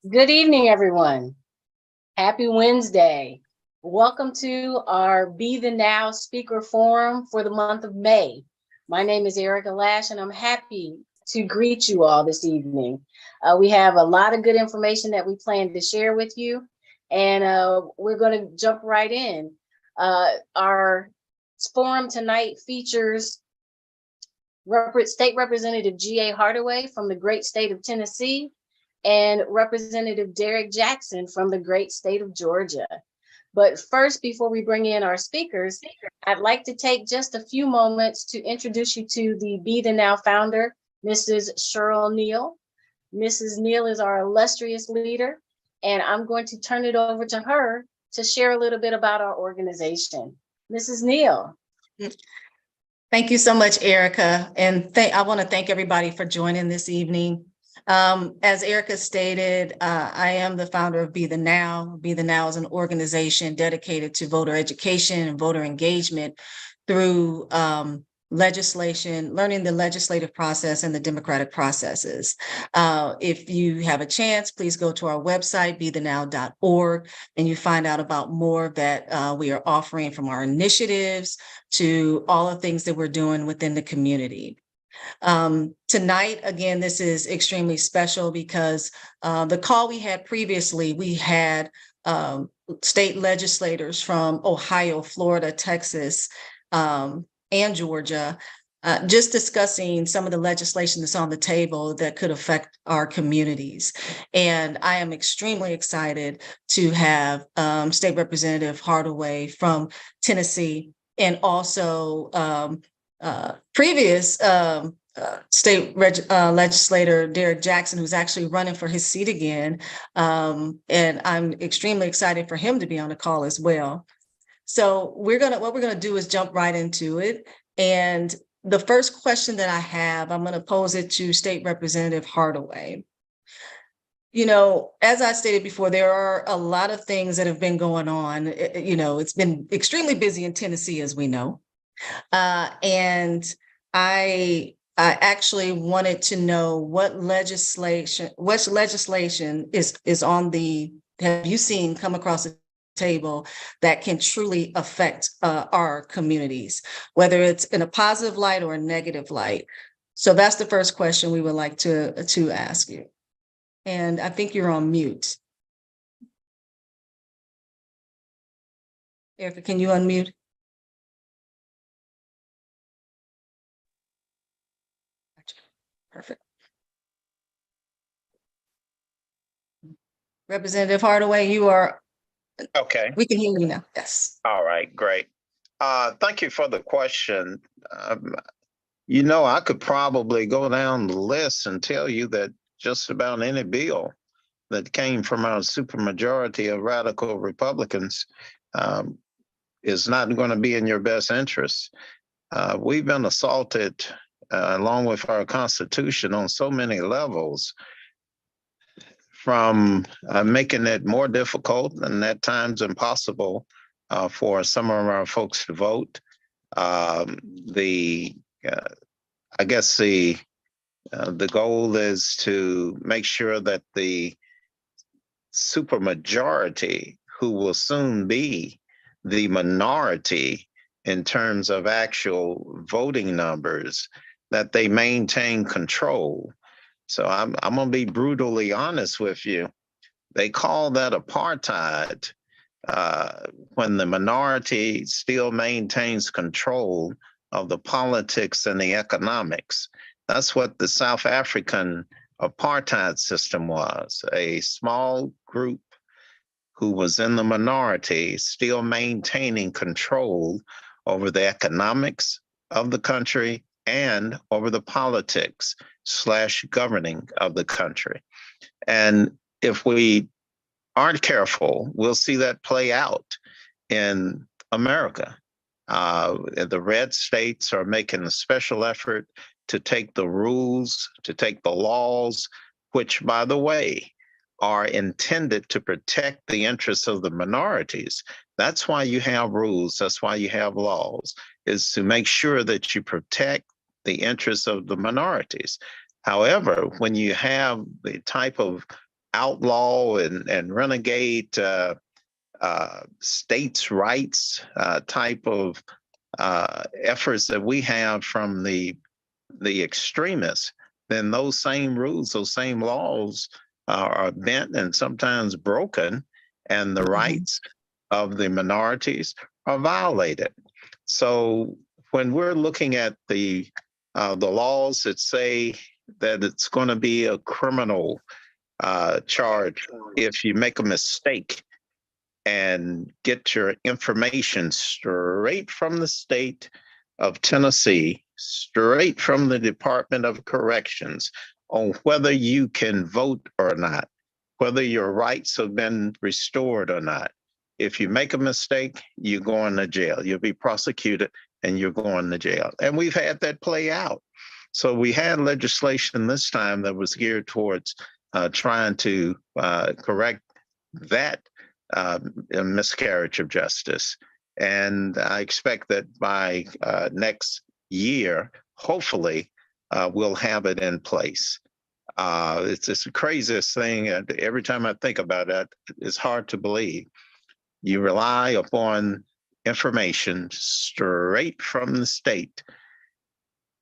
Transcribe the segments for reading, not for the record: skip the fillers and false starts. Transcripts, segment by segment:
Good evening, everyone. Happy Wednesday. Welcome to our Be the Now Speaker Forum for the month of May. My name is Erica Lash, and I'm happy to greet you all this evening. We have a lot of good information that we plan to share with you, and we're going to jump right in. Our forum tonight features State Representative G.A. Hardaway from the great state of Tennessee, and Representative Derek Jackson from the great state of Georgia. But first, before we bring in our speakers, I'd like to take just a few moments to introduce you to the Be the Now founder, Mrs. Cheryl Neal. Mrs. Neal is our illustrious leader, and I'm going to turn it over to her to share a little bit about our organization. Mrs. Neal. Thank you so much, Erica. And I want to thank everybody for joining this evening. As Erica stated, I am the founder of Be the Now. Be the Now is an organization dedicated to voter education and voter engagement through legislation, learning the legislative process and the democratic processes. If you have a chance, please go to our website, bethenow.org, and you find out about more that we are offering, from our initiatives to all the things that we're doing within the community. Tonight, again, this is extremely special because the call we had previously, we had state legislators from Ohio, Florida, Texas, and Georgia, just discussing some of the legislation that's on the table that could affect our communities. And I am extremely excited to have State Representative Hardaway from Tennessee, and also previous state legislator Derek Jackson, who's actually running for his seat again. And I'm extremely excited for him to be on the call as well. So what we're gonna do is jump right into it. And the first question that I have, I'm gonna pose it to State Representative Hardaway. You know, as I stated before, there are a lot of things that have been going on. It's been extremely busy in Tennessee, as we know. And I actually wanted to know what legislation is on the, have you seen come across the table that can truly affect our communities, whether it's in a positive light or a negative light. So that's the first question we would like to ask you. And I think you're on mute. Erica, can you unmute? Perfect. Representative Hardaway, you are. Okay. We can hear you now. Yes. All right, great. Thank you for the question. I could probably go down the list and tell you that just about any bill that came from our supermajority of radical Republicans is not going to be in your best interest. We've been assaulted along with our Constitution on so many levels, from making it more difficult and at times impossible for some of our folks to vote. The goal is to make sure that the supermajority, who will soon be the minority in terms of actual voting numbers, that they maintain control. So I'm going to be brutally honest with you. They call that apartheid when the minority still maintains control of the politics and the economics. That's what the South African apartheid system was, a small group who was in the minority still maintaining control over the economics of the country and over the politics / governing of the country. And if we aren't careful, we'll see that play out in America. The red states are making a special effort to take the rules, to take the laws, which, by the way, are intended to protect the interests of the minorities. That's why you have rules. That's why you have laws, is to make sure that you protect the interests of the minorities. However, when you have the type of outlaw and renegade states' rights type of efforts that we have from the extremists, then those same rules, those same laws are bent and sometimes broken, and the rights of the minorities are violated. So when we're looking at the laws that say that it's going to be a criminal charge if you make a mistake and get your information straight from the state of Tennessee, straight from the Department of Corrections, on whether you can vote or not, whether your rights have been restored or not. If you make a mistake, you're going to jail. You'll be prosecuted and you're going to jail. And we've had that play out. So we had legislation this time that was geared towards trying to correct that miscarriage of justice. And I expect that by next year, hopefully, we'll have it in place. It's just the craziest thing. And every time I think about it, it's hard to believe. You rely upon information straight from the state.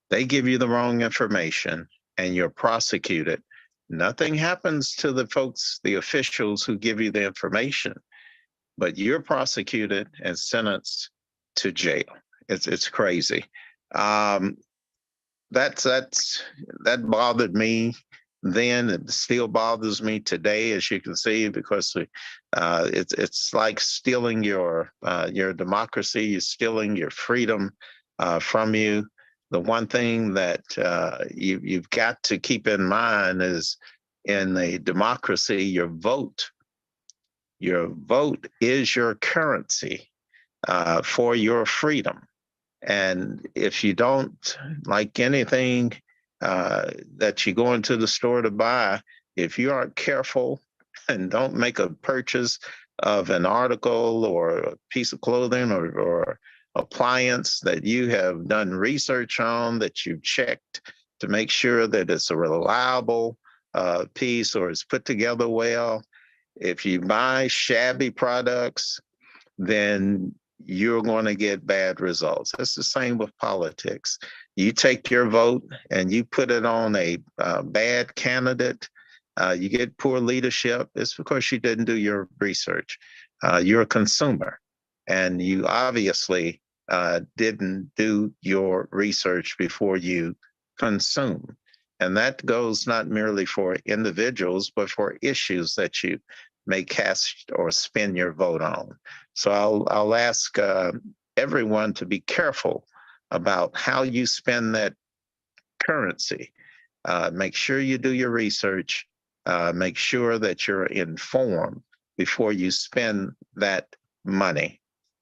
They give you the wrong information and you're prosecuted. Nothing happens to the folks, the officials who give you the information, but you're prosecuted and sentenced to jail. It's crazy. That bothered me then. It still bothers me today, as you can see, because it's like stealing your democracy. You're stealing your freedom from you. The one thing that you've got to keep in mind is, in a democracy, your vote is your currency for your freedom. And if you don't, like anything that you go into the store to buy, if you aren't careful and don't make a purchase of an article or a piece of clothing or appliance that you have done research on, that you've checked to make sure that it's a reliable piece or it's put together well, if you buy shabby products, then you're going to get bad results. It's the same with politics. You take your vote and you put it on a bad candidate, you get poor leadership. It's because you didn't do your research. You're a consumer, and you obviously didn't do your research before you consume. And that goes not merely for individuals, but for issues that you may cast or spend your vote on. So I'll ask everyone to be careful about how you spend that currency. Make sure you do your research. Make sure that you're informed before you spend that money,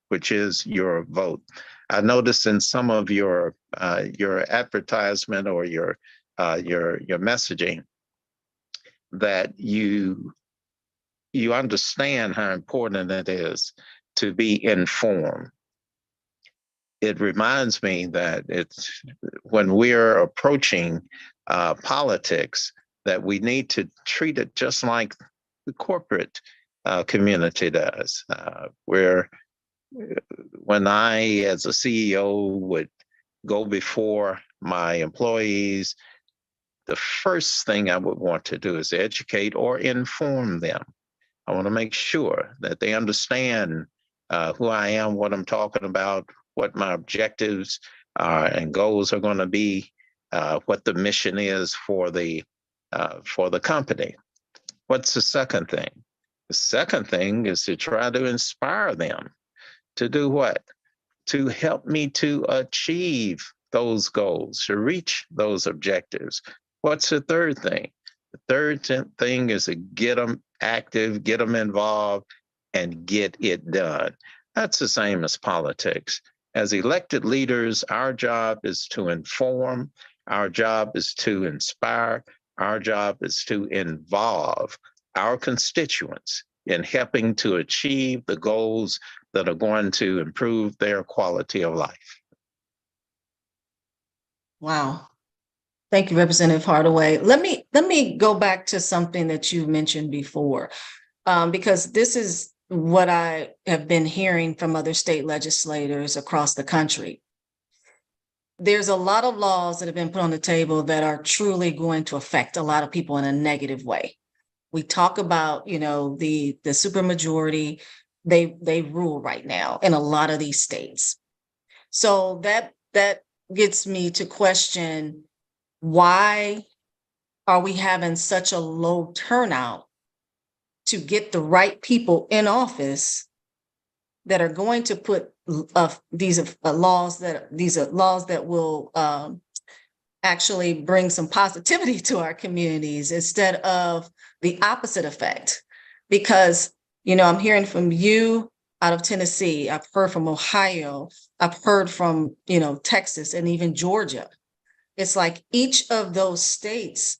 which is your vote. I noticed in some of your advertisement or your messaging that you understand how important it is to be informed. It reminds me that it's when we're approaching politics, that we need to treat it just like the corporate community does, where when I, as a CEO, would go before my employees, the first thing I would want to do is educate or inform them. I want to make sure that they understand who I am, what I'm talking about, what my objectives and goals are going to be, what the mission is for the company. What's the second thing? The second thing is to try to inspire them to do what? To help me to achieve those goals, to reach those objectives. What's the third thing? The third thing is to get them active, get them involved, and get it done. That's the same as politics. As elected leaders, our job is to inform, our job is to inspire, our job is to involve our constituents in helping to achieve the goals that are going to improve their quality of life. Wow. Thank you, Representative Hardaway. Let me go back to something that you mentioned before, because this is what I have been hearing from other state legislators across the country. There's a lot of laws that have been put on the table that are truly going to affect a lot of people in a negative way. We talk about, the supermajority, they rule right now in a lot of these states. So that gets me to question, why are we having such a low turnout to get the right people in office that are going to put these laws that will actually bring some positivity to our communities instead of the opposite effect? Because, I'm hearing from you out of Tennessee, I've heard from Ohio, I've heard from, Texas and even Georgia. It's like each of those states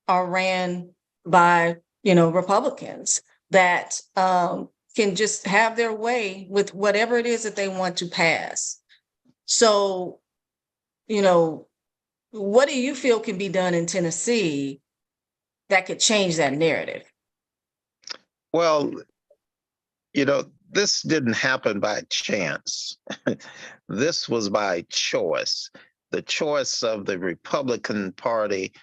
are ran by, Republicans that can just have their way with whatever it is that they want to pass. So, what do you feel can be done in Tennessee that could change that narrative? Well, this didn't happen by chance. This was by choice. The choice of the Republican Party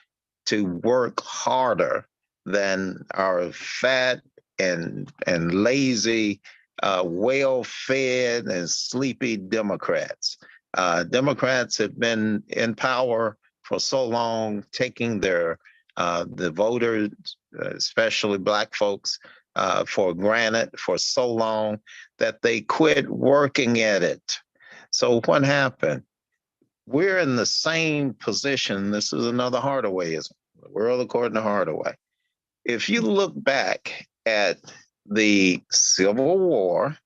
to work harder than our fat and lazy, well-fed and sleepy Democrats. Democrats have been in power for so long, taking the voters, especially Black folks, for granted for so long that they quit working at it. So what happened? We're in the same position. This is another Hardawayism, the world according to Hardaway. If you look back at the Civil War,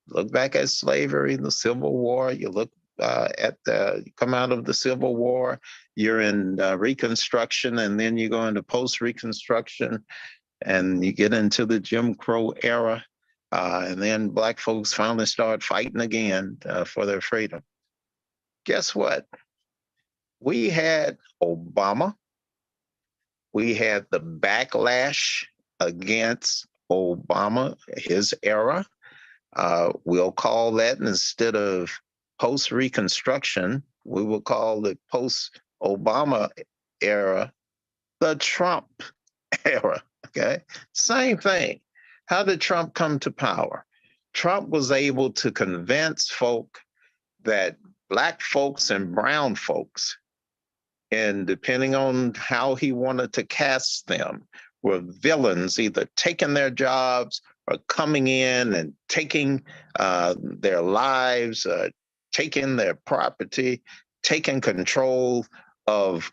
look back at slavery, the Civil War, you look come out of the Civil War, you're in Reconstruction, and then you go into post-Reconstruction, and you get into the Jim Crow era, and then Black folks finally start fighting again for their freedom. Guess what? We had Obama. We had the backlash against Obama, his era. We'll call that, instead of post-Reconstruction, we will call it post-Obama era, the Trump era. Okay, same thing. How did Trump come to power? Trump was able to convince folk that Black folks and brown folks, and depending on how he wanted to cast them, were villains, either taking their jobs or coming in and taking their lives, taking their property, taking control of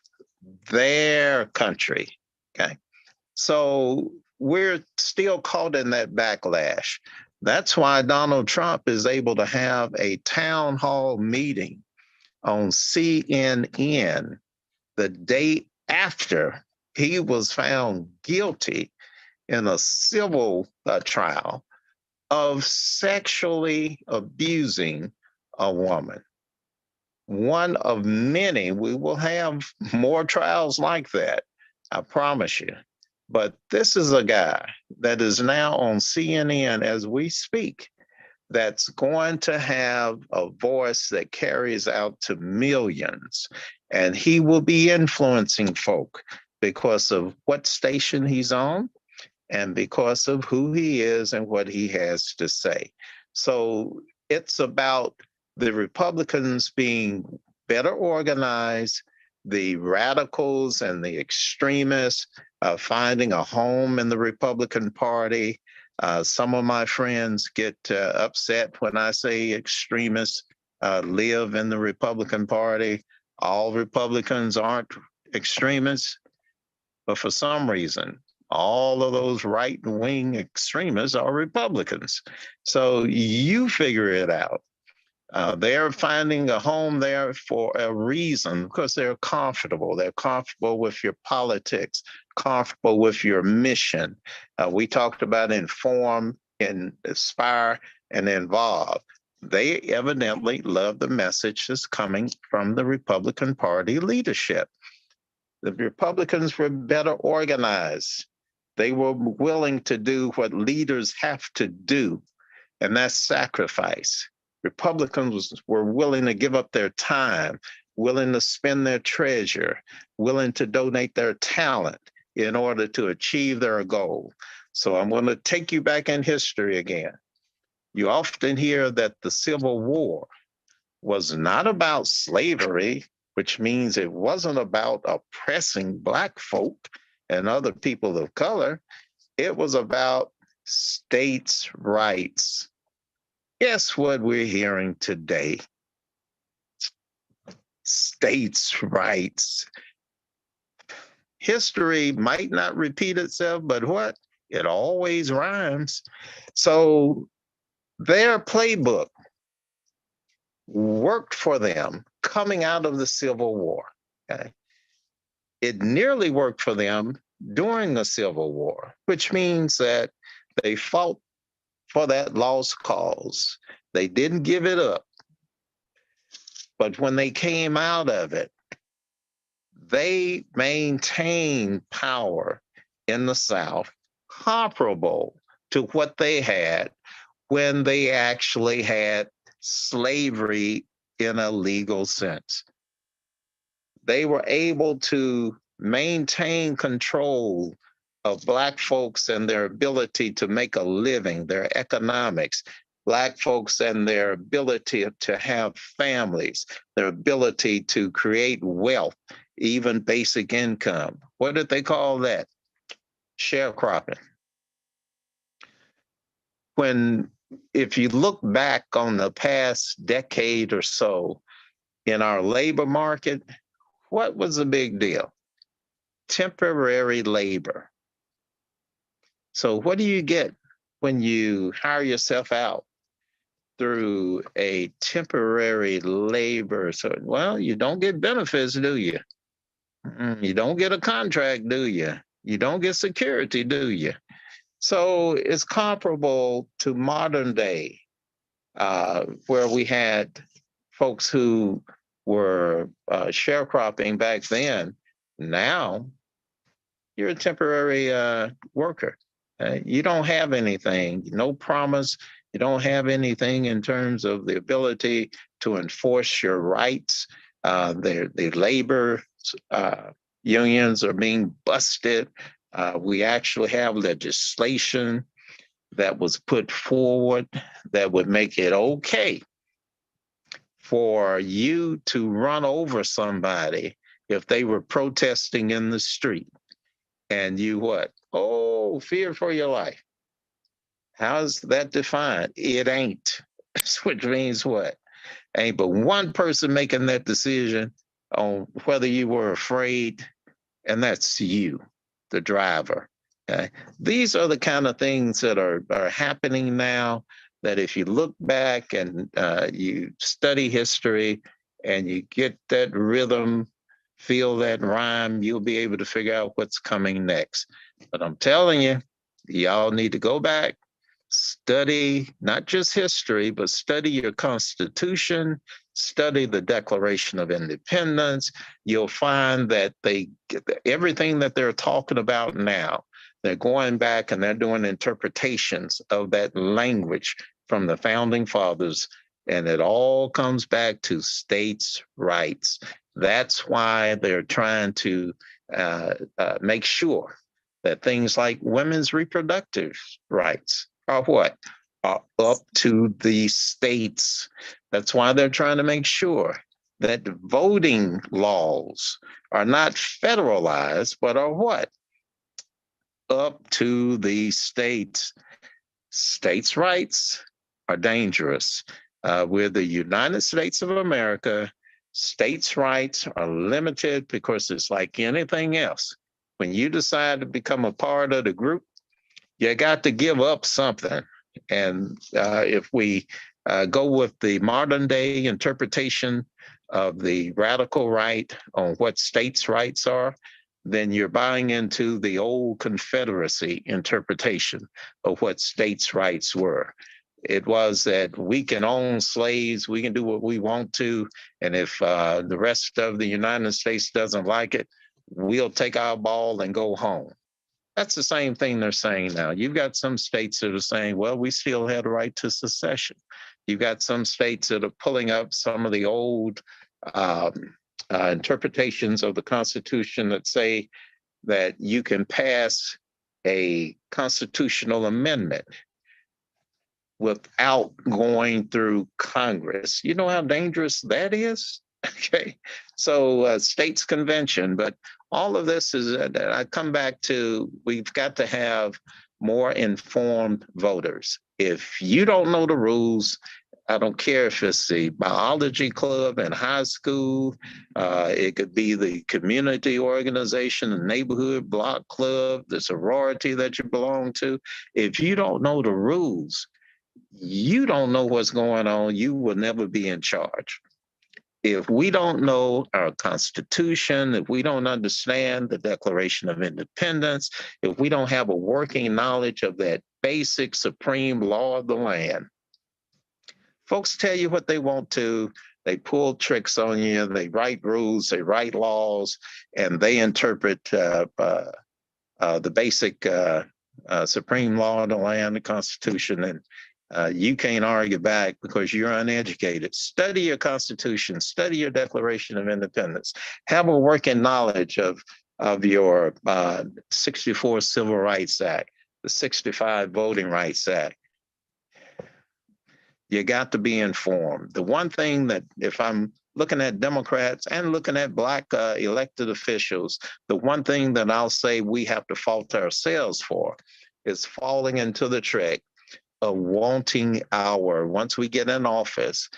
their country. Okay. So we're still caught in that backlash. That's why Donald Trump is able to have a town hall meeting on CNN the day after he was found guilty in a civil trial of sexually abusing a woman. One of many. We will have more trials like that, I promise you. But this is a guy that is now on CNN as we speak, that's going to have a voice that carries out to millions. And he will be influencing folk because of what station he's on and because of who he is and what he has to say. So it's about the Republicans being better organized, the radicals and the extremists finding a home in the Republican Party. Some of my friends get upset when I say extremists live in the Republican Party. All Republicans aren't extremists, but for some reason, all of those right-wing extremists are Republicans. So you figure it out. They're finding a home there for a reason, because they're comfortable. They're comfortable with your politics, comfortable with your mission. We talked about inform, and inspire, and involve. They evidently love the message that's coming from the Republican Party leadership. The Republicans were better organized. They were willing to do what leaders have to do, and that's sacrifice. Republicans were willing to give up their time, willing to spend their treasure, willing to donate their talent in order to achieve their goal. So I'm going to take you back in history again. You often hear that the Civil War was not about slavery, which means it wasn't about oppressing Black folk and other people of color. It was about states' rights. Guess what we're hearing today? States' rights. History might not repeat itself, but what? It always rhymes. So their playbook worked for them coming out of the Civil War. Okay? It nearly worked for them during the Civil War, which means that they fought for that lost cause. They didn't give it up. But when they came out of it, they maintained power in the South comparable to what they had when they actually had slavery in a legal sense. They were able to maintain control of Black folks and their ability to make a living, their economics, Black folks and their ability to have families, their ability to create wealth, even basic income. What did they call that? Sharecropping. If you look back on the past decade or so in our labor market, what was the big deal? Temporary labor. So what do you get when you hire yourself out through a temporary labor? So, well, you don't get benefits, do you? You don't get a contract, do you? You don't get security, do you? So it's comparable to modern day, where we had folks who were sharecropping back then. Now you're a temporary worker. You don't have anything, no promise. You don't have anything in terms of the ability to enforce your rights. The labor unions are being busted. We actually have legislation that was put forward that would make it okay for you to run over somebody if they were protesting in the street. And you what? Oh, fear for your life. How's that defined? It ain't. Which means what? Ain't but one person making that decision on whether you were afraid, and that's you, the driver. Okay? These are the kind of things that are happening now that if you look back and you study history and you get that rhythm, feel that rhyme, you'll be able to figure out what's coming next. But I'm telling you, y'all need to go back, study not just history, but study your Constitution, study the Declaration of Independence. You'll find that everything that they're talking about now, they're going back and they're doing interpretations of that language from the founding fathers, and it all comes back to states' rights. That's why they're trying to make sure that things like women's reproductive rights are what? Are up to the states. That's why they're trying to make sure that voting laws are not federalized, but are what? Up to the states. States' rights are dangerous. We're the United States of America. States' rights are limited because it's like anything else. When you decide to become a part of the group, you got to give up something. And if we go with the modern day interpretation of the radical right on what states' rights are, then you're buying into the old Confederacy interpretation of what states' rights were. It was that we can own slaves, we can do what we want to, and if the rest of the United States doesn't like it, we'll take our ball and go home. That's the same thing they're saying now. You've got some states that are saying, well, we still had a right to secession. You've got some states that are pulling up some of the old interpretations of the Constitution that say that you can pass a constitutional amendment without going through Congress. You know how dangerous that is? Okay, so states convention, but all of this is, I come back to, we've got to have more informed voters. If you don't know the rules, I don't care if it's the biology club in high school, it could be the community organization, the neighborhood block club, the sorority that you belong to. If you don't know the rules, you don't know what's going on, you will never be in charge. If we don't know our Constitution, if we don't understand the Declaration of Independence, if we don't have a working knowledge of that basic supreme law of the land, folks tell you what they want to, they pull tricks on you, they write rules, they write laws, and they interpret the basic supreme law of the land, the Constitution, and you can't argue back because you're uneducated. Study your Constitution, study your Declaration of Independence, have a working knowledge of your 64 Civil Rights Act, the 65 Voting Rights Act. You got to be informed. The one thing that, if I'm looking at Democrats and looking at Black elected officials, the one thing that I'll say we have to fault ourselves for is falling into the trick of wanting once we get in office,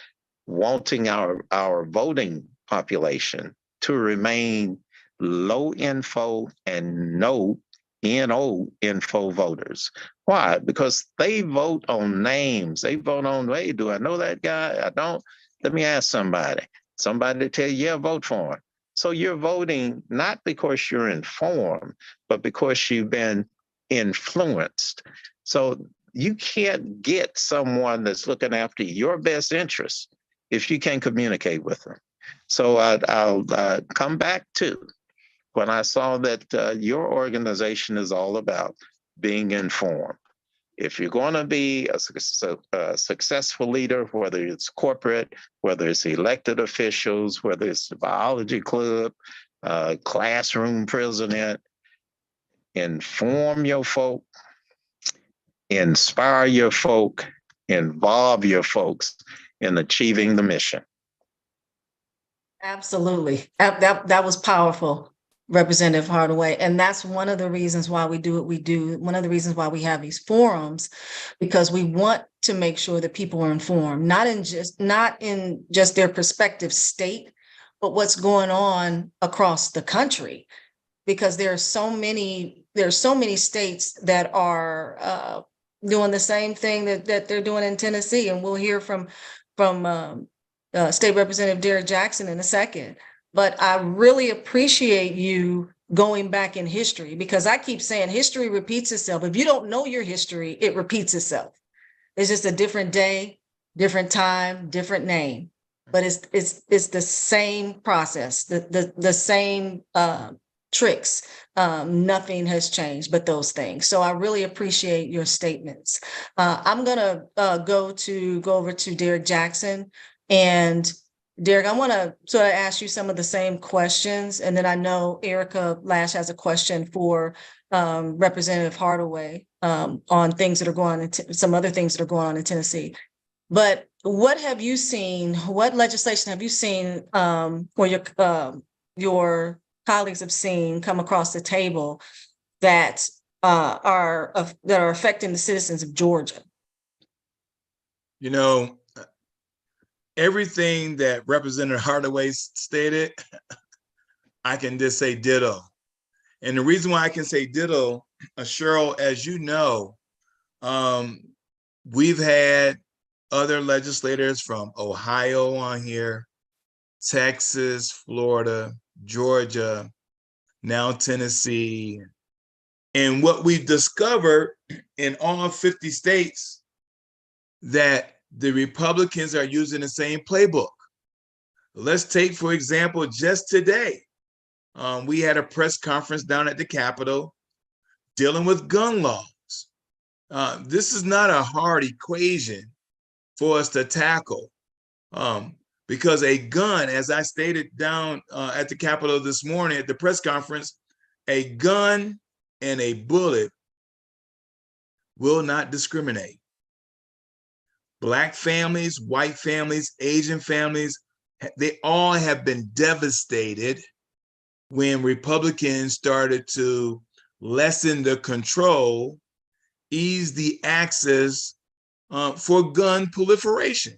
wanting our voting population to remain low info and no info voters. Why? Because they vote on names. They vote on, hey, do I know that guy? I don't. Let me ask somebody to tell you, yeah, vote for him. So you're voting not because you're informed, but because you've been influenced. So you can't get someone that's looking after your best interests if you can't communicate with them. So I'll come back to when I saw that your organization is all about being informed. If you're going to be a successful leader, whether it's corporate, whether it's elected officials, whether it's the biology club, classroom president, inform your folk, inspire your folk, involve your folks in achieving the mission. Absolutely. That was powerful, Representative Hardaway. And that's one of the reasons why we do what we do. One of the reasons why we have these forums, because we want to make sure that people are informed, not in just their prospective state, but what's going on across the country. Because there are so many states that are doing the same thing that they're doing in Tennessee, and we'll hear from State Representative Derek Jackson in a second. But I really appreciate you going back in history, because I keep saying history repeats itself. If you don't know your history, it repeats itself. It's just a different day, different time, different name, but it's the same process, the same tricks. Nothing has changed but those things. So I really appreciate your statements. I'm gonna go over to Derek Jackson. And Derek, I want to sort of ask you some of the same questions, and then I know Erica Lash has a question for Representative Hardaway on things that are going on, some other things that are going on in Tennessee. But what have you seen? What legislation have you seen, or your colleagues have seen come across the table that are affecting the citizens of Georgia? You know, everything that Representative Hardaway stated, I can just say ditto. And the reason why I can say ditto, Cheryl, as you know, we've had other legislators from Ohio on here, Texas, Florida, Georgia, now Tennessee. And what we've discovered in all 50 states, that the Republicans are using the same playbook. Let's take, for example, just today, we had a press conference down at the Capitol dealing with gun laws. This is not a hard equation for us to tackle, because a gun, as I stated down at the Capitol this morning at the press conference, a gun and a bullet will not discriminate. Black families, white families, Asian families, they all have been devastated when Republicans started to lessen the control, ease the access for gun proliferation,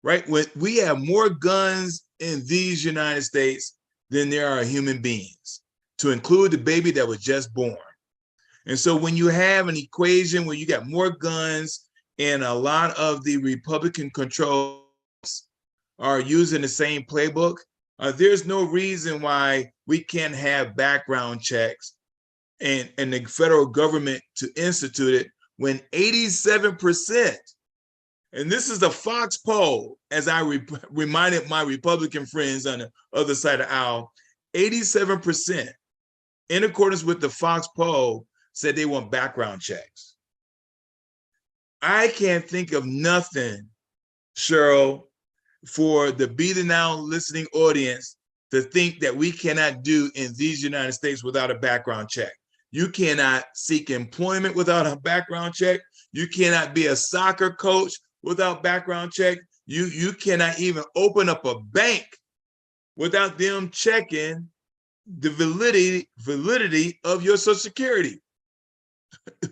right? When we have more guns in these United States than there are human beings, to include the baby that was just born. And so when you have an equation where you got more guns and a lot of the Republican controls are using the same playbook, there's no reason why we can't have background checks and the federal government to institute it when 87%, and this is the Fox poll, as I reminded my Republican friends on the other side of the aisle, 87%, in accordance with the Fox poll, said they want background checks. I can't think of nothing, Cheryl, for the Be the Now listening audience to think that we cannot do in these United States without a background check. You cannot seek employment without a background check. You cannot be a soccer coach without background check. You cannot even open up a bank without them checking the validity of your Social Security,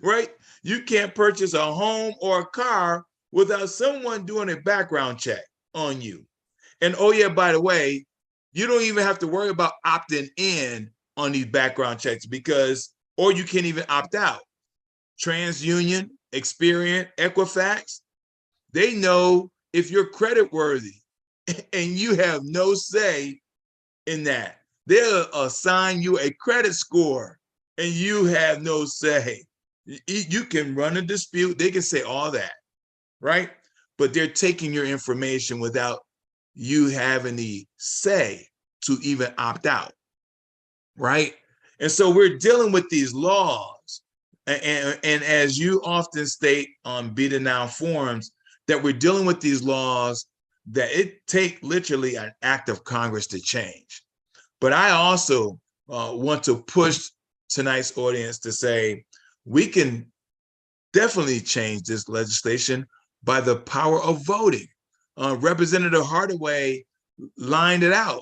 right? You can't purchase a home or a car without someone doing a background check on you. And oh yeah, by the way, you don't even have to worry about opting in on these background checks or you can't even opt out. TransUnion, Experian, Equifax, they know if you're credit worthy and you have no say in that. They'll assign you a credit score and you have no say. You can run a dispute. They can say all that, right? But they're taking your information without you having the say to even opt out, right? And so we're dealing with these laws. And as you often state on Be the Now forums, that we're dealing with these laws that it take literally an act of Congress to change. But I also want to push tonight's audience to say, we can definitely change this legislation by the power of voting. Representative Hardaway lined it out,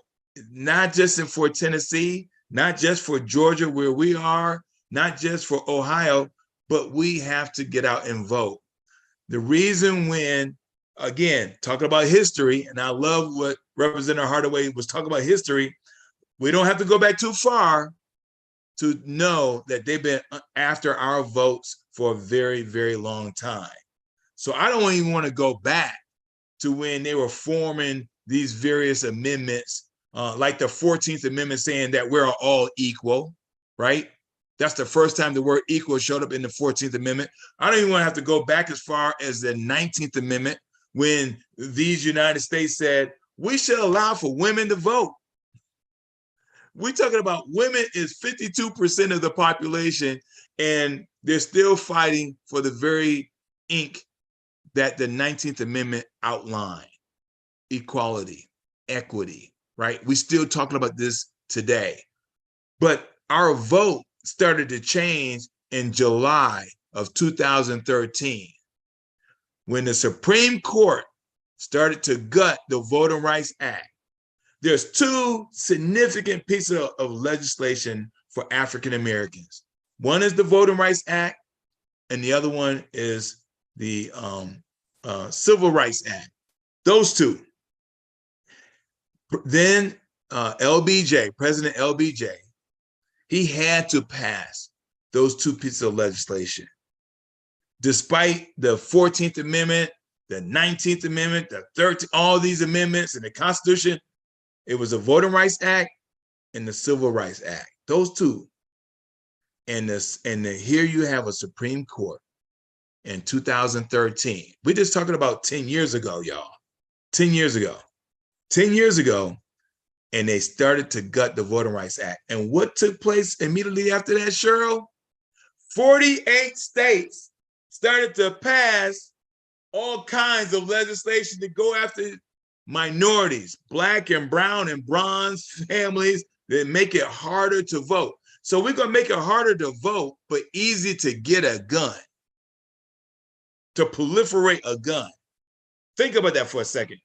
not just for Tennessee, not just for Georgia, where we are, not just for Ohio, but we have to get out and vote. The reason when, again, talking about history, and I love what Representative Hardaway was talking about history, we don't have to go back too far to know that they've been after our votes for a very, very long time. So I don't even want to go back to when they were forming these various amendments, like the 14th Amendment saying that we're all equal, right? That's the first time the word equal showed up in the 14th Amendment. I don't even want to have to go back as far as the 19th Amendment when these United States said, we should allow for women to vote. We're talking about women is 52% of the population, and they're still fighting for the very ink that the 19th Amendment outlined: equality, equity, right? We're still talking about this today. But our vote started to change in July of 2013 when the Supreme Court started to gut the Voting Rights Act. There's two significant pieces of legislation for African Americans. One is the Voting Rights Act, and the other one is the Civil Rights Act. Those two. Then LBJ, President LBJ, he had to pass those two pieces of legislation. Despite the 14th Amendment, the 19th Amendment, the 13th, all these amendments in the Constitution, it was the Voting Rights Act and the Civil Rights Act. Those two. And here you have a Supreme Court in 2013. We're just talking about 10 years ago, y'all. 10 years ago. 10 years ago, and they started to gut the Voting Rights Act. And what took place immediately after that, Cheryl? 48 states started to pass all kinds of legislation to go after minorities, Black and brown and bronze families, that make it harder to vote. So we're gonna make it harder to vote, but easy to get a gun, to proliferate a gun. Think about that for a second,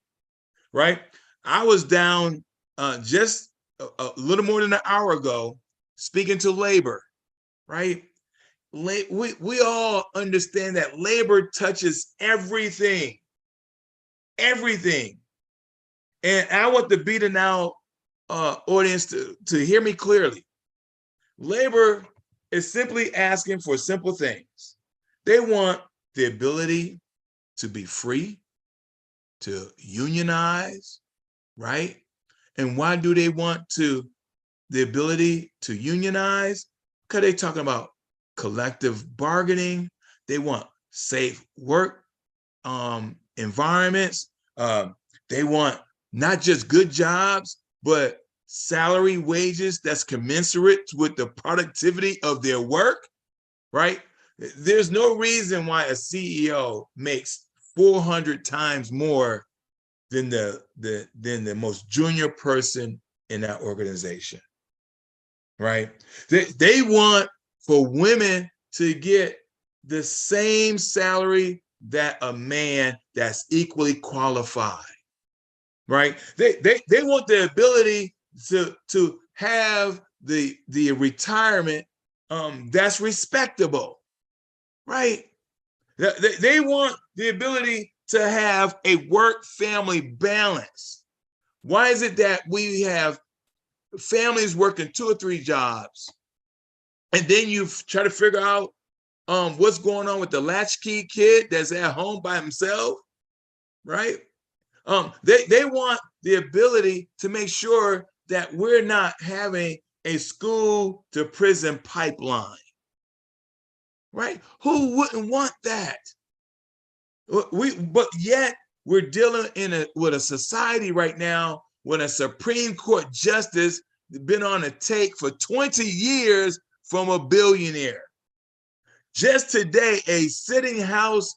right? I was down just a little more than an hour ago speaking to labor, right? We all understand that labor touches everything, everything. And I want the Be The Now audience to hear me clearly. Labor is simply asking for simple things. They want the ability to be free, to unionize, right? And why do they want the ability to unionize? Because they're talking about collective bargaining. They want safe work environments. They want not just good jobs, but salary wages that's commensurate with the productivity of their work, right? There's no reason why a CEO makes 400 times more than the most junior person in that organization, right? They want for women to get the same salary that a man that's equally qualified, right? They want the ability to have the retirement that's respectable, right? They want the ability to have a work-family balance. Why is it that we have families working 2 or 3 jobs, and then you try to figure out what's going on with the latchkey kid that's at home by himself, right? They want the ability to make sure that we're not having a school to prison pipeline, right? Who wouldn't want that? But yet we're dealing with a society right now when a Supreme Court justice been on a take for 20 years from a billionaire. Just today, a sitting House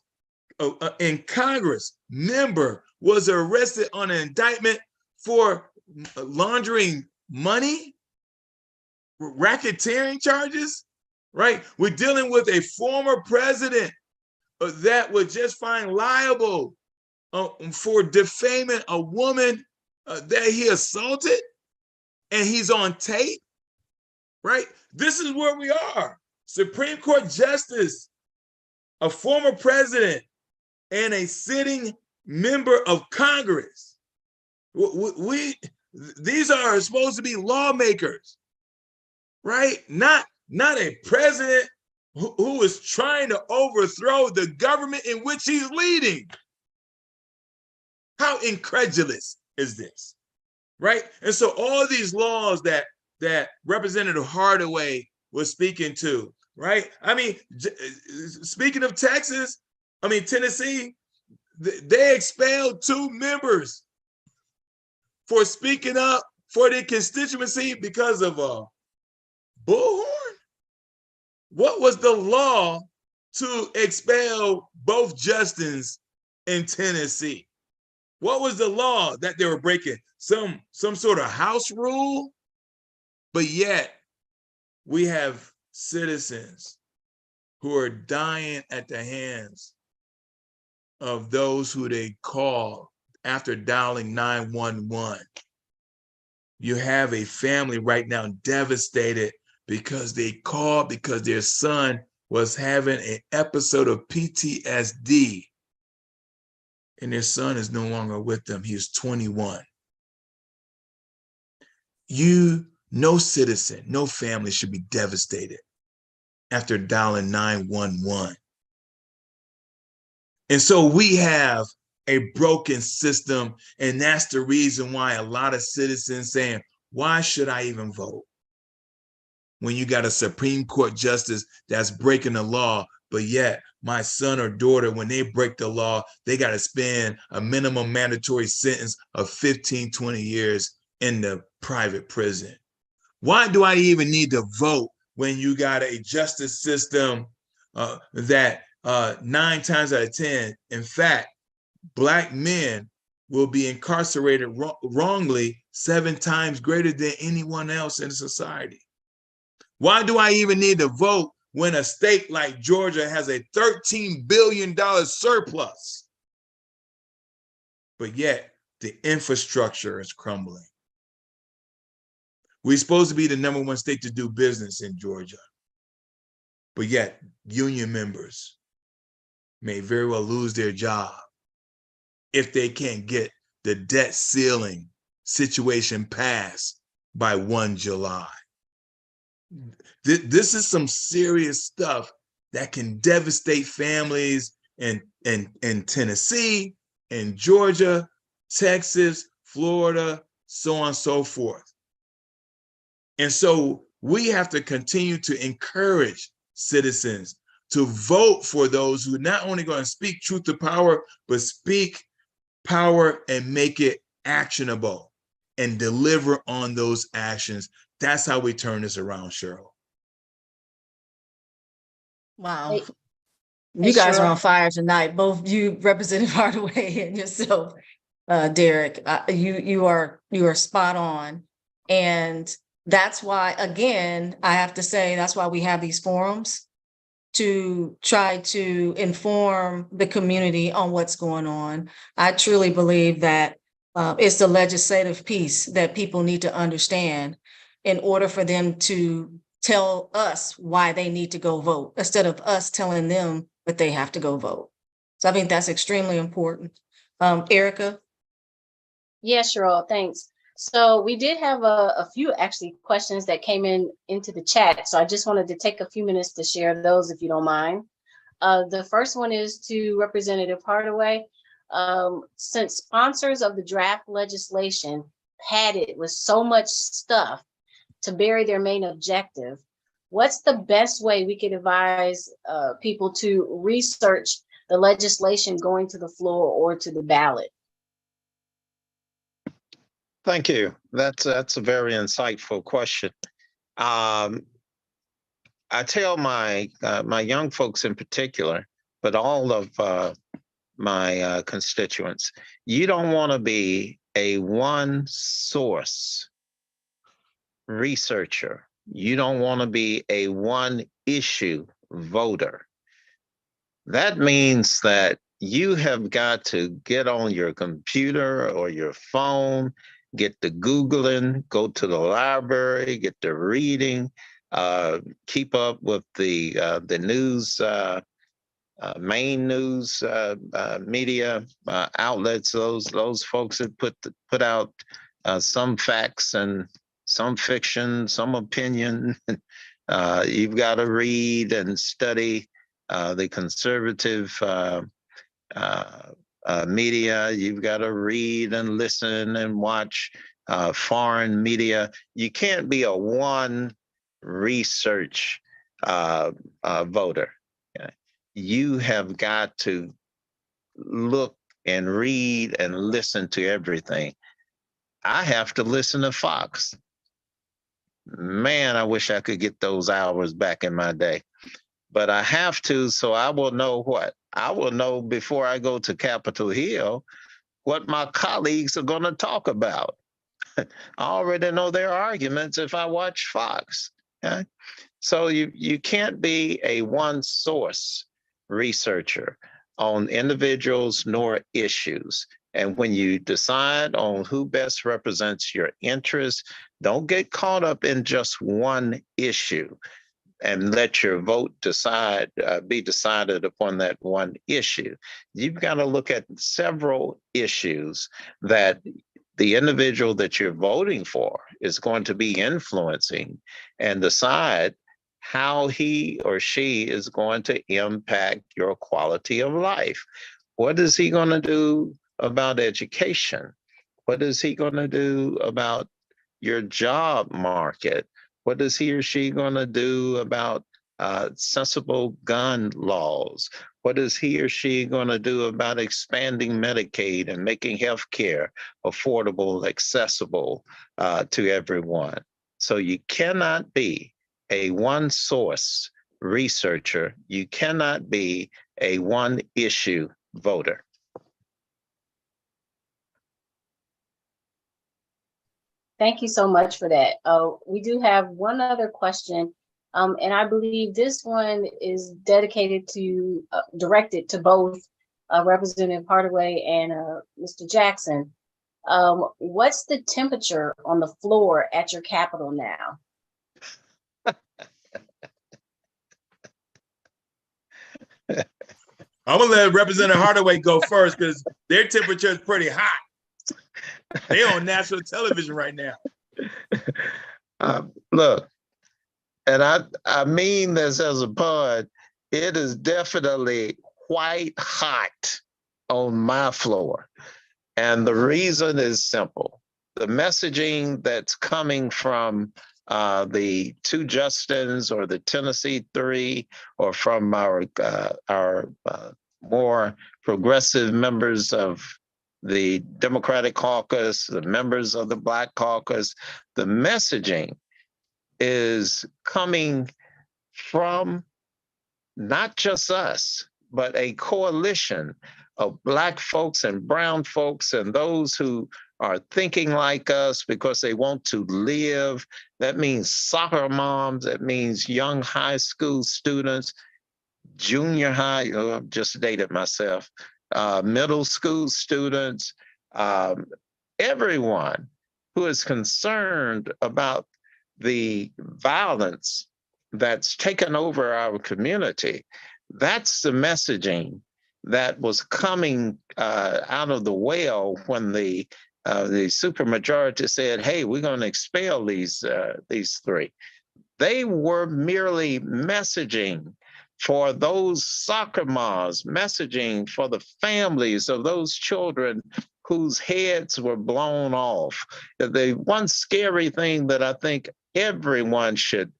in Congress member was arrested on an indictment for laundering money, racketeering charges, right? We're dealing with a former president that was just found liable for defaming a woman that he assaulted, and he's on tape, right? This is where we are. Supreme Court justice, a former president, and a sitting member of Congress. These are supposed to be lawmakers, right? Not a president who is trying to overthrow the government in which he's leading. How incredulous is this, right? And so all these laws that Representative Hardaway was speaking to, right? I mean, speaking of Texas, I mean, Tennessee, they expelled 2 members for speaking up for their constituency because of a bullhorn. What was the law to expel both justices in Tennessee? What was the law that they were breaking? Some sort of house rule? But yet we have citizens who are dying at the hands of those who they call after dialing 911. You have a family right now devastated because they called because their son was having an episode of PTSD, and their son is no longer with them. He is 21. No citizen, no family should be devastated after dialing 911. And so we have a broken system, and that's the reason why a lot of citizens saying, why should I even vote? When you got a Supreme Court justice that's breaking the law, but yet my son or daughter, when they break the law, they got to spend a minimum mandatory sentence of 15, 20 years in the private prison? Why do I even need to vote when you got a justice system that 9 times out of 10, in fact, Black men will be incarcerated wrongly 7 times greater than anyone else in society? Why do I even need to vote when a state like Georgia has a $13 billion surplus, but yet the infrastructure is crumbling? We're supposed to be the #1 state to do business in Georgia, but yet union members may very well lose their job if they can't get the debt ceiling situation passed by 1 July. This is some serious stuff that can devastate families in Tennessee, in Georgia, Texas, Florida, so on and so forth. And so we have to continue to encourage citizens to vote for those who not only going to speak truth to power, but speak power and make it actionable and deliver on those actions. That's how we turn this around, Cheryl. Wow. Hey, You guys are Cheryl. on fire tonight, both you, Representative Hardaway, and yourself, Derek. You are spot on. And that's why, again, I have to say, that's why we have these forums, to try to inform the community on what's going on. I truly believe that it's the legislative piece that people need to understand in order for them to tell us why they need to go vote, instead of us telling them that they have to go vote. So I think that's extremely important. Erica? Yeah, Cheryl, thanks. So we did have a few actually questions that came into the chat. So I just wanted to take a few minutes to share those, if you don't mind. The first one is to Representative Hardaway. Since sponsors of the draft legislation padded with so much stuff to bury their main objective, what's the best way we could advise people to research the legislation going to the floor or to the ballot? Thank you. That's a very insightful question. I tell my my young folks in particular, but all of my constituents, you don't want to be a one source researcher. You don't want to be a one issue voter. That means that you have got to get on your computer or your phone, get to Googling, go to the library, get to reading, keep up with the news, main news media outlets. Those folks that put out some facts and some fiction, some opinion. You've got to read and study the conservative media. You've got to read and listen and watch foreign media. You can't be a one research voter. Okay? You have got to look and read and listen to everything. I have to listen to Fox. Man, I wish I could get those hours back in my day. But I have to, so I will know what? I will know before I go to Capitol Hill what my colleagues are going to talk about. I already know their arguments if I watch Fox. Okay? So you can't be a one source researcher on individuals nor issues. And when you decide on who best represents your interests, don't get caught up in just one issue and let your vote be decided upon that one issue. You've got to look at several issues that the individual that you're voting for is going to be influencing, and decide how he or she is going to impact your quality of life. What is he going to do about education? What is he going to do about your job market? What is he or she going to do about sensible gun laws? What is he or she going to do about expanding Medicaid and making healthcare affordable, accessible to everyone? So you cannot be a one source researcher. You cannot be a one issue voter. Thank you so much for that. We do have one other question, and I believe this one is directed to both Representative Hardaway and Mr. Jackson. What's the temperature on the floor at your Capitol now? I'm gonna let Representative Hardaway go first because their temperature is pretty hot. They're on national television right now. Look, and I mean this as a pun, it is definitely white hot on my floor. And the reason is simple. The messaging that's coming from the two Justins or the Tennessee Three, or from our more progressive members of the Democratic caucus, the members of the Black caucus, the messaging is coming from not just us, but a coalition of Black folks and brown folks and those who are thinking like us because they want to live. That means soccer moms, that means young high school students, junior high, I've just dated myself, middle school students, everyone who is concerned about the violence that's taken over our community. That's the messaging that was coming out of the well when the supermajority said, "Hey, we're going to expel these three." They were merely messaging for those soccer moms, messaging for the families of those children whose heads were blown off. The one scary thing that I think everyone should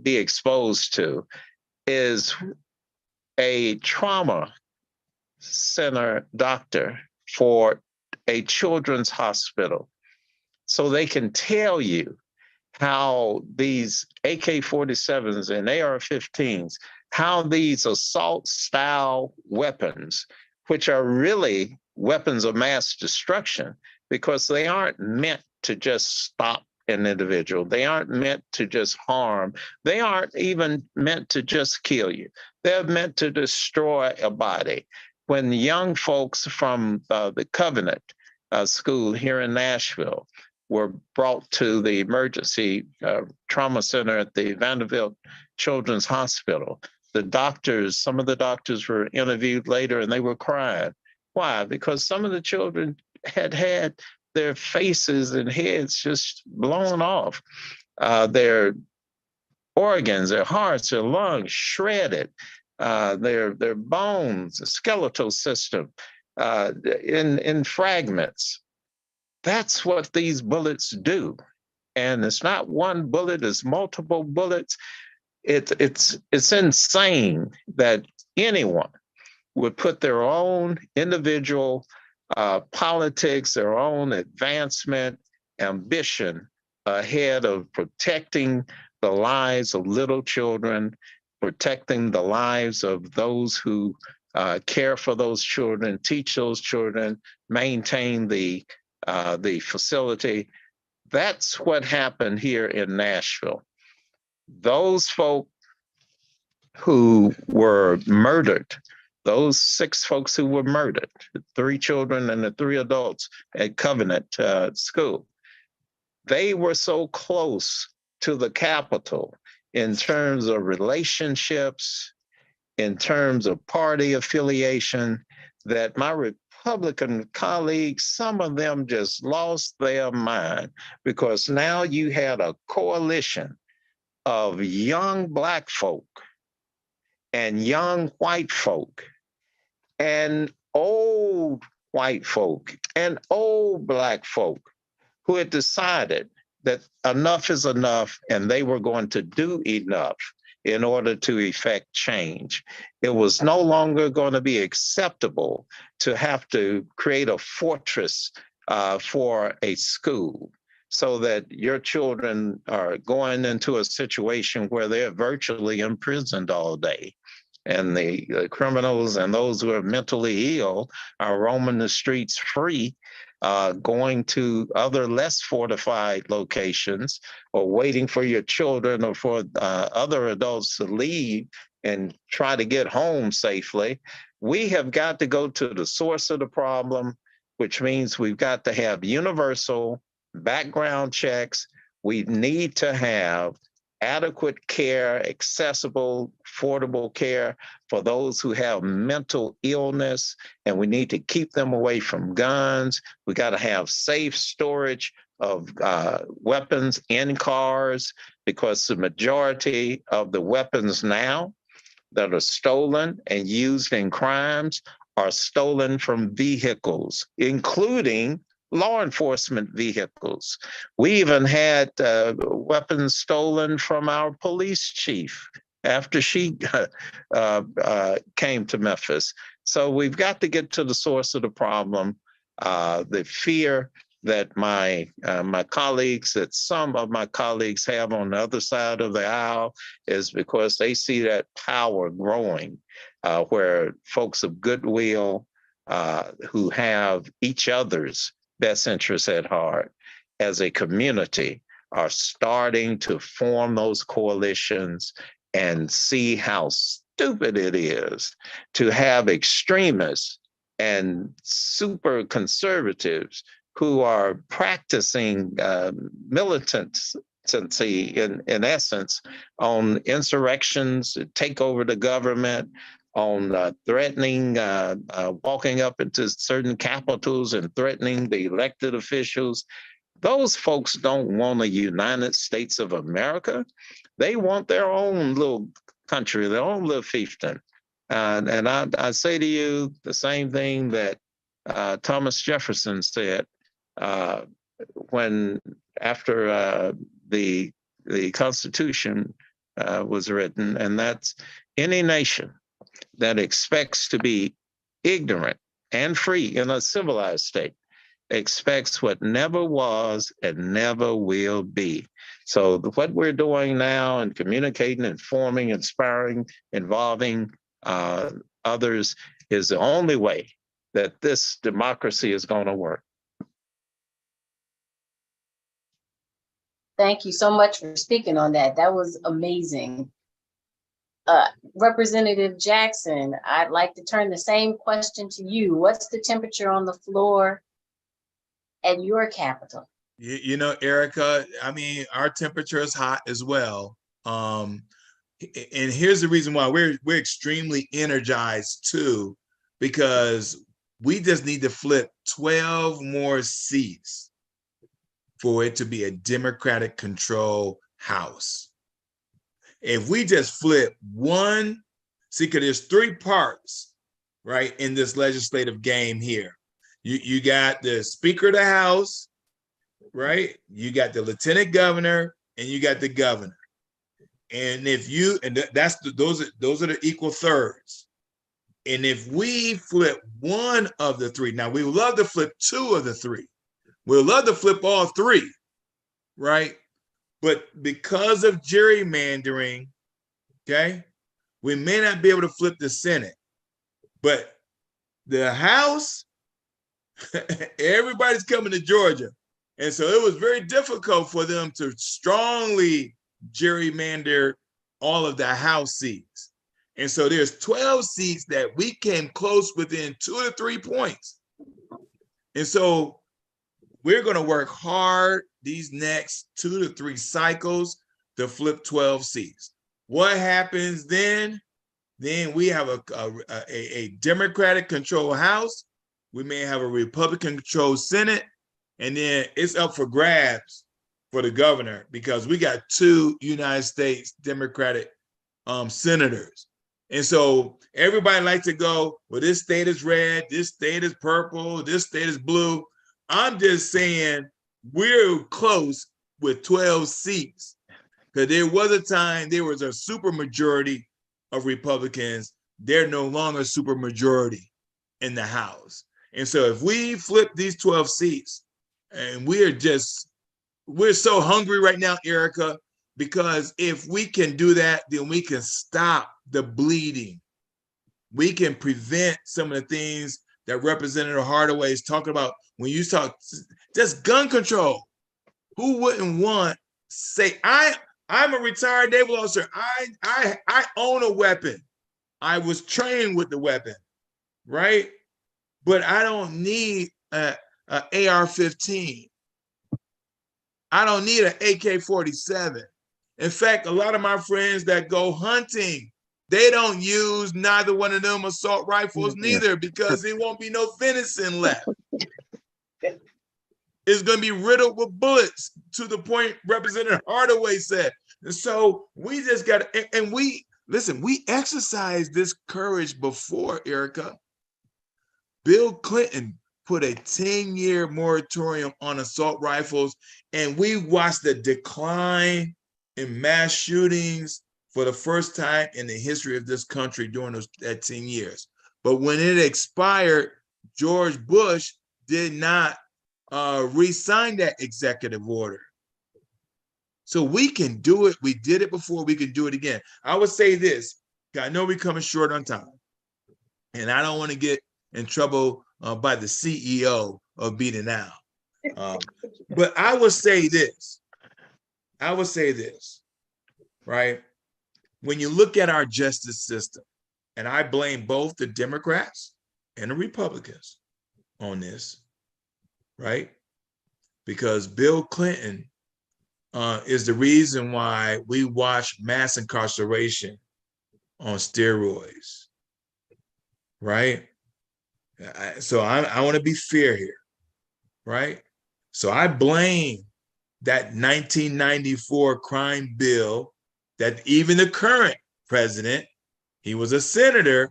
be exposed to is a trauma center doctor for a children's hospital, so they can tell you how these AK-47s and AR-15s, how these assault style weapons, which are really weapons of mass destruction, because they aren't meant to just stop an individual. They aren't meant to just harm. They aren't even meant to just kill you. They're meant to destroy a body. When young folks from the Covenant School here in Nashville were brought to the emergency trauma center at the Vanderbilt Children's Hospital, the doctors, some of the doctors were interviewed later and they were crying. Why? Because some of the children had their faces and heads just blown off, their organs, their hearts, their lungs shredded, their bones, the skeletal system in fragments. That's what these bullets do. And it's not one bullet, it's multiple bullets. It's insane that anyone would put their own individual politics, their own advancement, ambition ahead of protecting the lives of little children, protecting the lives of those who care for those children, teach those children, maintain the facility. That's what happened here in Nashville. Those folk who were murdered, those 6 folks who were murdered, the 3 children and the 3 adults at Covenant School, they were so close to the Capitol in terms of relationships, in terms of party affiliation, that my Republican colleagues, some of them just lost their mind, because now you had a coalition of young Black folk and young white folk and old white folk and old Black folk who had decided that enough is enough and they were going to do enough. in order to effect change. It was no longer going to be acceptable to have to create a fortress for a school, so that your children are going into a situation where they're virtually imprisoned all day. And the criminals and those who are mentally ill are roaming the streets free, going to other less fortified locations, or waiting for your children or for other adults to leave and try to get home safely. We have got to go to the source of the problem, which means we've got to have universal background checks. We need to have adequate care, accessible, affordable care for those who have mental illness, and we need to keep them away from guns. We got to have safe storage of weapons in cars, because the majority of the weapons now that are stolen and used in crimes are stolen from vehicles, including law enforcement vehicles. We even had weapons stolen from our police chief after she came to Memphis. So we've got to get to the source of the problem. The fear that my colleagues, that some of my colleagues have on the other side of the aisle, is because they see that power growing, where folks of goodwill, who have each other's best interests at heart as a community, are starting to form those coalitions and see how stupid it is to have extremists and super conservatives who are practicing militancy in essence on insurrections, take over the government, on threatening, walking up into certain capitals and threatening the elected officials. Those folks don't want a United States of America. They want their own little country, their own little fiefdom. And I say to you the same thing that Thomas Jefferson said when, after the Constitution was written, and that's any nation that expects to be ignorant and free in a civilized state expects what never was and never will be. So what we're doing now and communicating, informing, inspiring, involving others is the only way that this democracy is going to work. Thank you so much for speaking on that. That was amazing. Representative Jackson, I'd like to turn the same question to you. What's the temperature on the floor at your capital? You know, Erica, I mean, our temperature is hot as well. And here's the reason why we're extremely energized too, because we just need to flip 12 more seats for it to be a Democratic control House. If we just flip one, see, because there's three parts, right, in this legislative game here. You got the Speaker of the House, right? You got the Lieutenant Governor, and you got the Governor. And if you, and that's those are the equal thirds. And if we flip one of the three, now we would love to flip two of the three. We'd love to flip all three, right? But because of gerrymandering, okay, we may not be able to flip the Senate. But the House, everybody's coming to Georgia. And so it was very difficult for them to strongly gerrymander all of the House seats. And so there's 12 seats that we came close within 2 to 3 points. And so we're going to work hard these next 2 to 3 cycles to flip 12 seats. What happens then? Then we have a Democratic controlled House. We may have a Republican controlled Senate. And then it's up for grabs for the governor, because we got 2 United States Democratic senators. And so everybody likes to go, well, this state is red, this state is purple, this state is blue. I'm just saying we're close with 12 seats Because there was a time there was a super majority of Republicans. They're no longer super majority in the House. And so if we flip these 12 seats, and we're so hungry right now, Erica, because if we can do that, then we can stop the bleeding. We can prevent some of the things that Representative Hardaway is talking about when you talk just gun control. Who wouldn't want say I'm a retired naval officer. I own a weapon. I was trained with the weapon, right? But I don't need a AR-15. I don't need an AK-47. In fact, a lot of my friends that go hunting, they don't use neither one of them assault rifles neither, because there won't be no venison left. It's going to be riddled with bullets, to the point Representative Hardaway said. And so we just got to, and we exercised this courage before, Erica. Bill Clinton put a 10-year moratorium on assault rifles, and we watched the decline in mass shootings for the first time in the history of this country during that 10 years. But when it expired, George Bush did not re-sign that executive order. So we can do it. We did it before. We can do it again. I would say this. I know we're coming short on time, and I don't want to get in trouble by the CEO of Be The Now. But I would say this. Right? When you look at our justice system, and I blame both the Democrats and the Republicans on this, right? Because Bill Clinton is the reason why we watch mass incarceration on steroids, right? So I want to be fair here, right? So I blame that 1994 crime bill that even the current president, he was a senator,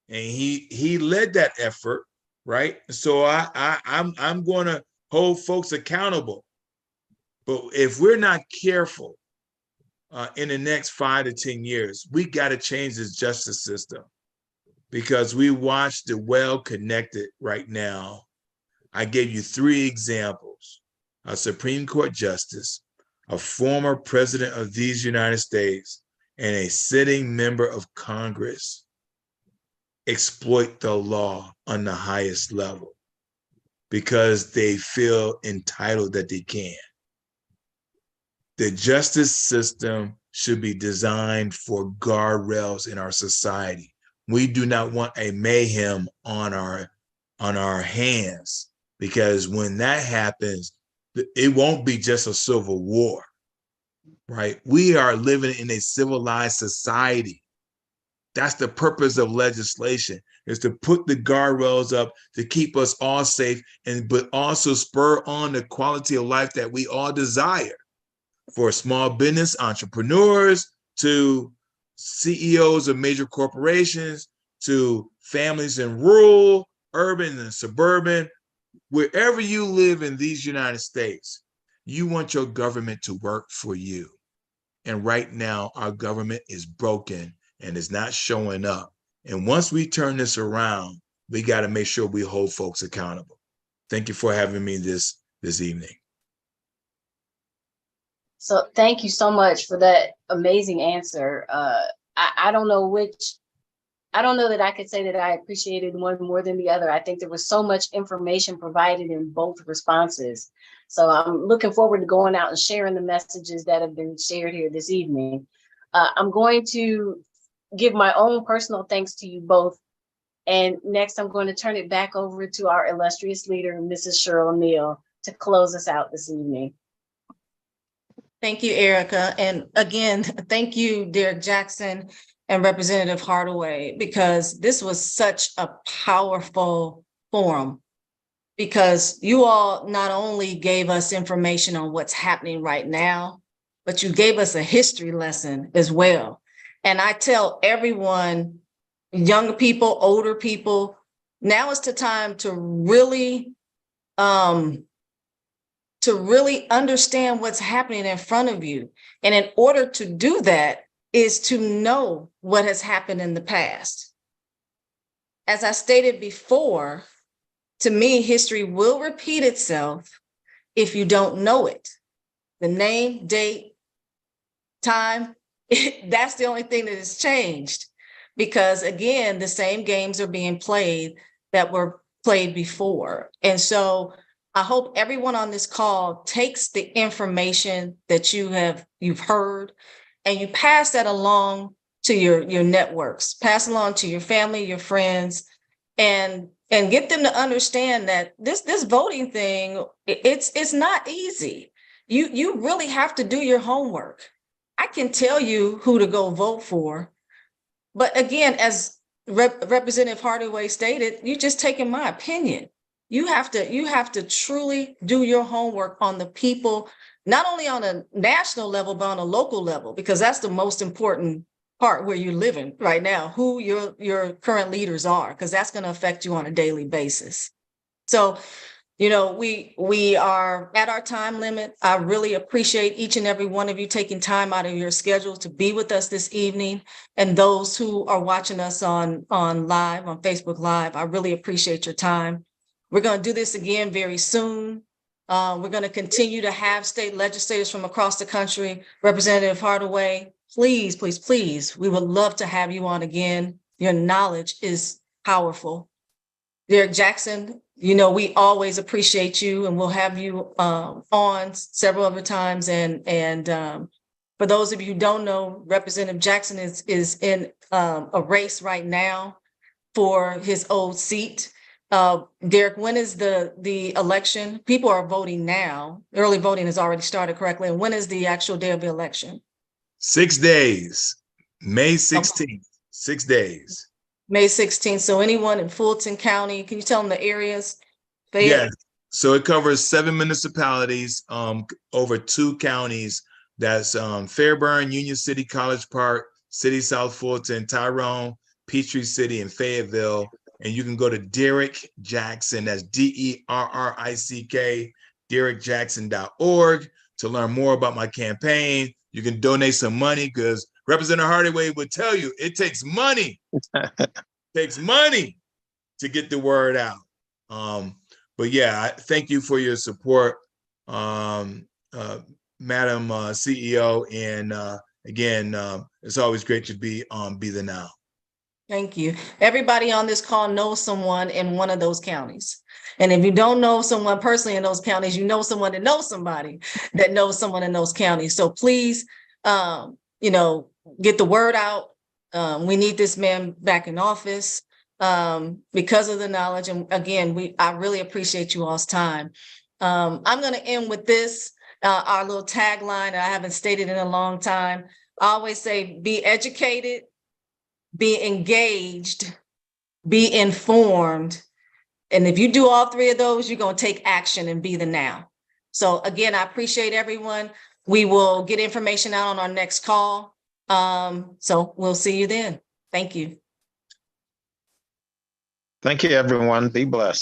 and he led that effort, right? So I'm going to hold folks accountable. But if we're not careful in the next 5 to 10 years, we got to change this justice system, because we watch the well-connected right now. I gave you 3 examples: a Supreme Court justice, a former president of these United States, and a sitting member of Congress exploit the law on the highest level because they feel entitled that they can. The justice system should be designed for guardrails in our society. We do not want a mayhem on our hands, because when that happens, it won't be just a civil war, right? We are living in a civilized society. That's the purpose of legislation, is to put the guardrails up to keep us all safe, but also spur on the quality of life that we all desire. For small business entrepreneurs, to CEOs of major corporations, to families in rural, urban, and suburban, wherever you live in these United States, you want your government to work for you. And right now, our government is broken and is not showing up. And once we turn this around, we got to make sure we hold folks accountable. Thank you for having me this evening. So thank you so much for that amazing answer. I don't know that I could say that I appreciated one more than the other. I think there was so much information provided in both responses. So I'm looking forward to going out and sharing the messages that have been shared here this evening. I'm going to give my own personal thanks to you both. And next, I'm going to turn it back over to our illustrious leader, Mrs. Cheryl Neal, to close us out this evening. Thank you, Erica. And again, thank you, Derek Jackson and Representative Hardaway, because this was such a powerful forum, because you all not only gave us information on what's happening right now, but you gave us a history lesson as well. And I tell everyone, younger people, older people, now is the time to really to really understand what's happening in front of you. And in order to do that is to know what has happened in the past. As I stated before, to me, history will repeat itself if you don't know it. The name, date, time, that's the only thing that has changed. Because again, the same games are being played that were played before. And so I hope everyone on this call takes the information that you've heard and you pass that along to your networks, pass along to your family, your friends, and get them to understand that this voting thing, it's not easy. You really have to do your homework. I can tell you who to go vote for, but again, as Representative Hardaway stated, you're just taking my opinion. You have to truly do your homework on the people, not only on a national level, but on a local level, because that's the most important part where you're living right now, who your current leaders are, because that's going to affect you on a daily basis. So, you know, we are at our time limit. I really appreciate each and every one of you taking time out of your schedule to be with us this evening. And those who are watching us on live, on Facebook Live, I really appreciate your time. We're going to do this again very soon. We're going to continue to have state legislators from across the country. Representative Hardaway, please, please, please, we would love to have you on again. Your knowledge is powerful. Derek Jackson, you know, we always appreciate you, and we'll have you on several other times. And for those of you who don't know, Representative Jackson is in a race right now for his old seat. Derek, when is the election? People are voting now. Early voting has already started, correctly. And when is the actual day of the election? 6 days, May 16th, 6 days. May 16th. So anyone in Fulton County, can you tell them the areas? Yes. So it covers 7 municipalities, over 2 counties. That's Fairburn, Union City, College Park, City South Fulton, Tyrone, Peachtree City, and Fayetteville. And you can go to Derek Jackson, that's DERRICK, DerekJackson.org to learn more about my campaign. You can donate some money because Representative Hardaway would tell you it takes money. Takes money to get the word out. But yeah, thank you for your support, Madam CEO. And again, it's always great to be on Be the Now. Thank you. Everybody on this call knows someone in one of those counties. And if you don't know someone personally in those counties, you know someone that knows somebody that knows someone in those counties. So please, you know, get the word out. We need this man back in office because of the knowledge. And again, I really appreciate you all's time. I'm going to end with this, our little tagline that I haven't stated in a long time. I always say, be educated, be engaged, be informed. And if you do all 3 of those, you're going to take action and be the now. So again, I appreciate everyone. We will get information out on our next call. So we'll see you then. Thank you. Thank you, everyone. Be blessed.